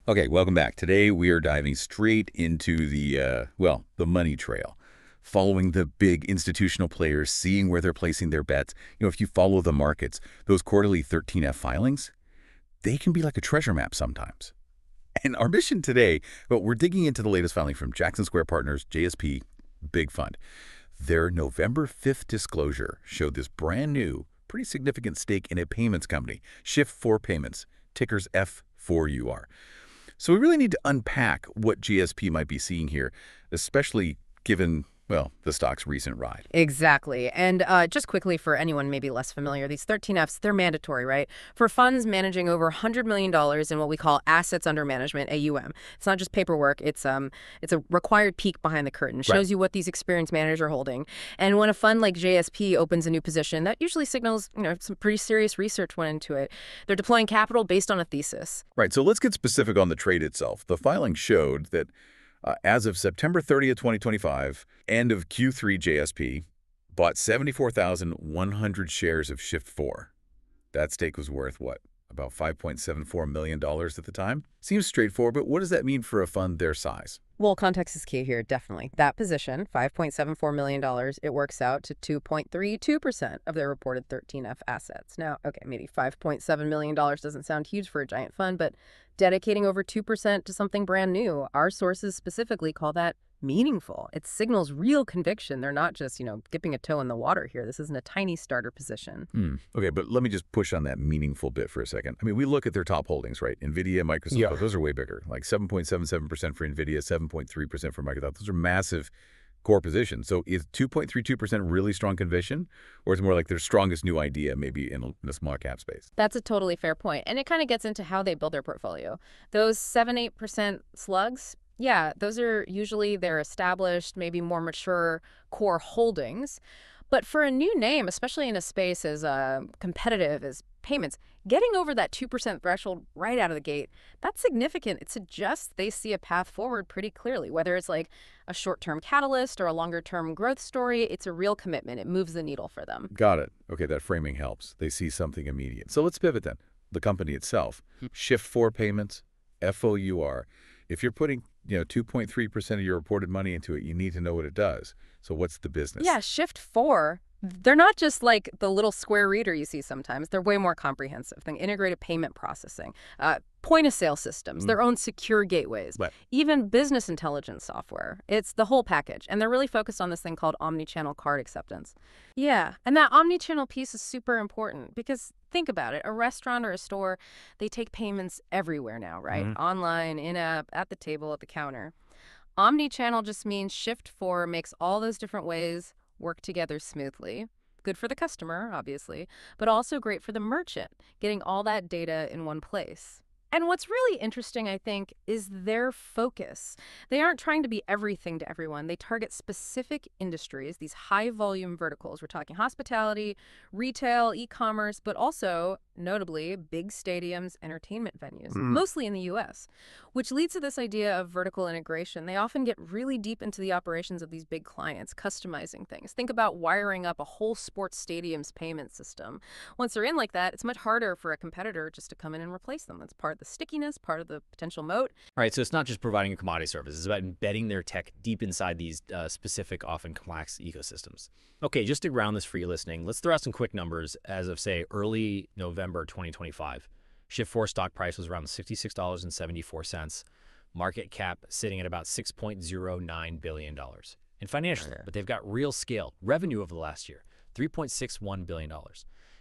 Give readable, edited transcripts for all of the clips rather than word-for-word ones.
Okay, welcome back. Today we are diving straight into the money trail, following the big institutional players, seeing where they're placing their bets. If you follow the markets, those quarterly 13F filings, they can be like a treasure map sometimes. And our mission today, well, we're digging into the latest filing from Jackson Square Partners, JSP, big fund. Their November 5th disclosure showed this brand new, pretty significant stake in a payments company, Shift4 Payments, tickers F4UR. So we really need to unpack what GSP might be seeing here, especially given, well, the stock's recent ride. Exactly. And just quickly, for anyone maybe less familiar, these 13Fs, they're mandatory, right? For funds managing over $100 million in what we call assets under management, AUM. It's not just paperwork. It's a required peek behind the curtain. Shows you what these experienced managers are holding. And when a fund like JSP opens a new position, that usually signals, some pretty serious research went into it. They're deploying capital based on a thesis. Right, so let's get specific on the trade itself. The filing showed that as of September 30th, 2025, end of Q3 JSP bought 74,100 shares of Shift4. That stake was worth what? About $5.74 million at the time? Seems straightforward, but what does that mean for a fund their size? Well, context is key here, definitely. That position, $5.74 million, it works out to 2.32% of their reported 13F assets. Now, okay, maybe $5.7 million doesn't sound huge for a giant fund, but dedicating over 2% to something brand new, our sources specifically call that meaningful. It signals real conviction. They're not just, dipping a toe in the water here. This isn't a tiny starter position. Okay, but let me just push on that meaningful bit for a second. I mean, we look at their top holdings, right? NVIDIA, Microsoft, those are way bigger. Like 7.77% for NVIDIA, 7.3% for Microsoft. Those are massive core positions. So is 2.32% really strong conviction? Or is it more like their strongest new idea, maybe in the small cap space? That's a totally fair point. And it kind of gets into how they build their portfolio. Those 7-8% slugs, yeah, those are usually their established, maybe more mature core holdings. But for a new name, especially in a space as competitive as payments, getting over that 2% threshold right out of the gate, that's significant. It suggests they see a path forward pretty clearly. Whether it's like a short-term catalyst or a longer-term growth story, it's a real commitment. It moves the needle for them. Got it. Okay, that framing helps. They see something immediate. So let's pivot then. The company itself, Shift4 Payments, FOUR. If you're putting 2.3% of your reported money into it, you need to know what it does. So what's the business? Yeah, Shift4, they're not just like the little square reader you see sometimes. They're way more comprehensive. Think integrated payment processing, point-of-sale systems, their own secure gateways, even business intelligence software. It's the whole package. And they're really focused on this thing called omnichannel card acceptance. Yeah, and that omnichannel piece is super important because think about it. A restaurant or a store, they take payments everywhere now, right? Online, in-app, at the table, at the counter. Omnichannel just means Shift4 makes all those different ways work together smoothly. Good for the customer, obviously, but also great for the merchant, getting all that data in one place. And what's really interesting, I think, is their focus. They aren't trying to be everything to everyone. They target specific industries, these high-volume verticals. We're talking hospitality, retail, e-commerce, but also, notably, big stadiums, entertainment venues, mostly in the U.S., which leads to this idea of vertical integration. They often get really deep into the operations of these big clients, customizing things. Think about wiring up a whole sports stadium's payment system. Once they're in like that, it's much harder for a competitor just to come in and replace them. That's part of the stickiness, part of the potential moat. All right, so it's not just providing a commodity service. It's about embedding their tech deep inside these specific, often complex ecosystems. Okay, just to ground this for you listening, let's throw out some quick numbers as of, say, early November 2025. Shift4 stock price was around $66.74. Market cap sitting at about $6.09 billion. And financially, but they've got real scale. Revenue over the last year, $3.61 billion.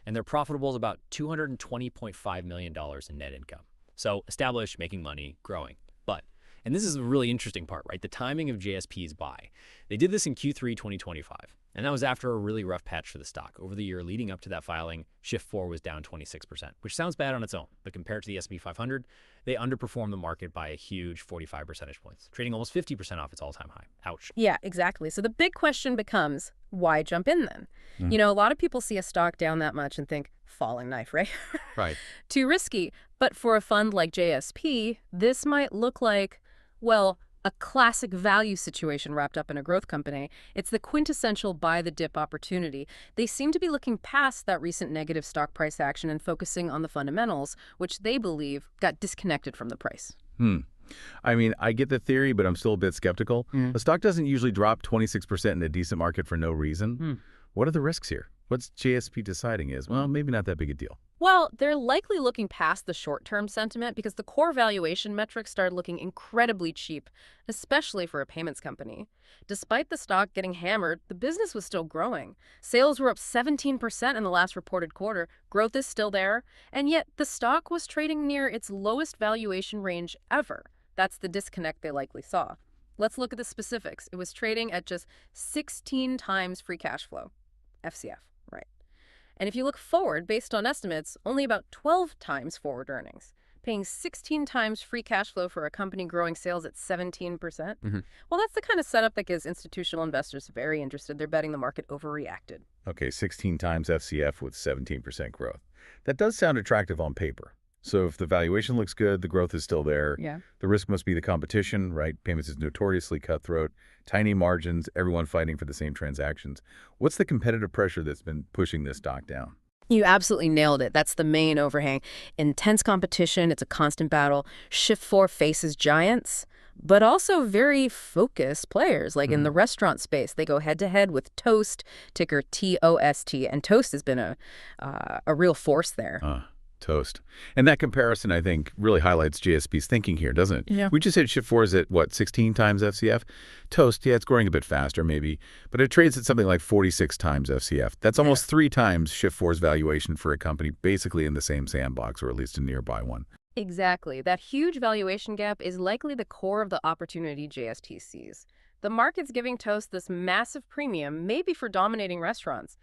And they're profitable at about $220.5 million in net income. So established, making money, growing. But, and this is the really interesting part, right? The timing of JSP's buy. They did this in Q3 2025. And that was after a really rough patch for the stock. Over the year leading up to that filing, Shift4 was down 26%, which sounds bad on its own. But compared to the S&P 500, they underperformed the market by a huge 45 percentage points, trading almost 50% off its all-time high. Ouch. Yeah, exactly. So the big question becomes, why jump in then? A lot of people see a stock down that much and think, falling knife, right? Right. Too risky. But for a fund like JSP, this might look like, well, a classic value situation wrapped up in a growth company. It's the quintessential buy the dip opportunity. They seem to be looking past that recent negative stock price action and focusing on the fundamentals, which they believe got disconnected from the price. I mean, I get the theory, but I'm still a bit skeptical. A stock doesn't usually drop 26% in a decent market for no reason. What are the risks here? What's JSP deciding is, well, maybe not that big a deal. Well, they're likely looking past the short-term sentiment because the core valuation metrics started looking incredibly cheap, especially for a payments company. Despite the stock getting hammered, the business was still growing. Sales were up 17% in the last reported quarter. Growth is still there, and yet the stock was trading near its lowest valuation range ever. That's the disconnect they likely saw. Let's look at the specifics. It was trading at just 16 times free cash flow, FCF. And if you look forward, based on estimates, only about 12 times forward earnings, paying 16 times free cash flow for a company growing sales at 17%. Well, that's the kind of setup that gives institutional investors very interested. They're betting the market overreacted. Okay, 16 times FCF with 17% growth. That does sound attractive on paper. So if the valuation looks good, the growth is still there. Yeah. The risk must be the competition, right? Payments is notoriously cutthroat, tiny margins, everyone fighting for the same transactions. What's the competitive pressure that's been pushing this stock down? You absolutely nailed it. That's the main overhang. Intense competition, it's a constant battle. Shift4 faces giants, but also very focused players. Like in the restaurant space, they go head-to-head with Toast, ticker TOST, and Toast has been a real force there. Toast. And that comparison, I think, really highlights JSP's thinking here, doesn't it? Yeah. We just said Shift4 is at, what, 16 times FCF? Toast, yeah, it's growing a bit faster maybe, but it trades at something like 46 times FCF. That's almost 3 times Shift4's valuation for a company basically in the same sandbox, or at least a nearby one. Exactly. That huge valuation gap is likely the core of the opportunity JST sees. The market's giving Toast this massive premium, maybe for dominating restaurants.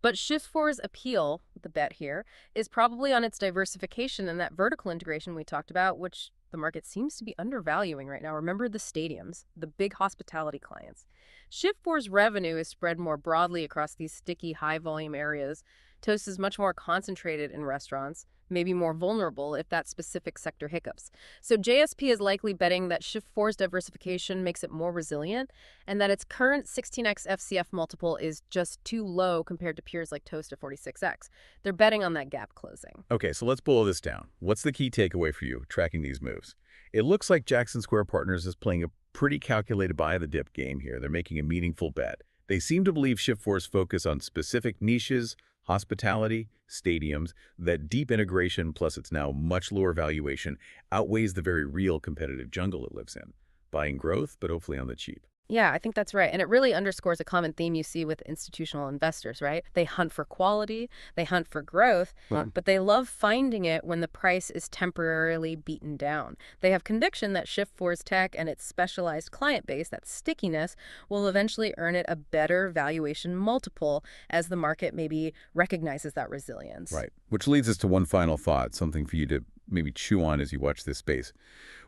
But Shift4's appeal, the bet here, is probably on its diversification and that vertical integration we talked about, which the market seems to be undervaluing right now. Remember the stadiums, the big hospitality clients. Shift4's revenue is spread more broadly across these sticky, high-volume areas. Toast is much more concentrated in restaurants, maybe more vulnerable if that specific sector hiccups. So JSP is likely betting that Shift4's diversification makes it more resilient and that its current 16x FCF multiple is just too low compared to peers like Toast at 46x. They're betting on that gap closing. Okay, so let's boil this down. What's the key takeaway for you tracking these moves? It looks like Jackson Square Partners is playing a pretty calculated buy-the-dip game here. They're making a meaningful bet. They seem to believe Shift4's focus on specific niches, hospitality, stadiums, that deep integration plus its now much lower valuation outweighs the very real competitive jungle it lives in. Buying growth, but hopefully on the cheap. Yeah, I think that's right. And it really underscores a common theme you see with institutional investors, right? They hunt for quality, they hunt for growth, but they love finding it when the price is temporarily beaten down. They have conviction that Shift4's tech and its specialized client base, that stickiness, will eventually earn it a better valuation multiple as the market maybe recognizes that resilience. Right, which leads us to one final thought, something for you to maybe chew on as you watch this space.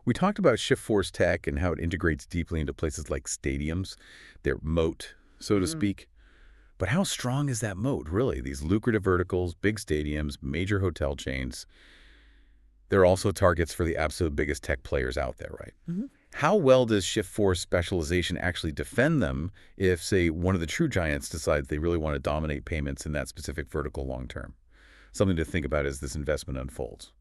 We talked about Shift4's tech and how it integrates deeply into places like stadiums, their moat, so to speak. But how strong is that moat, really? These lucrative verticals, big stadiums, major hotel chains, they're also targets for the absolute biggest tech players out there, right? How well does Shift4's specialization actually defend them if, say, one of the true giants decides they really want to dominate payments in that specific vertical long term? Something to think about as this investment unfolds.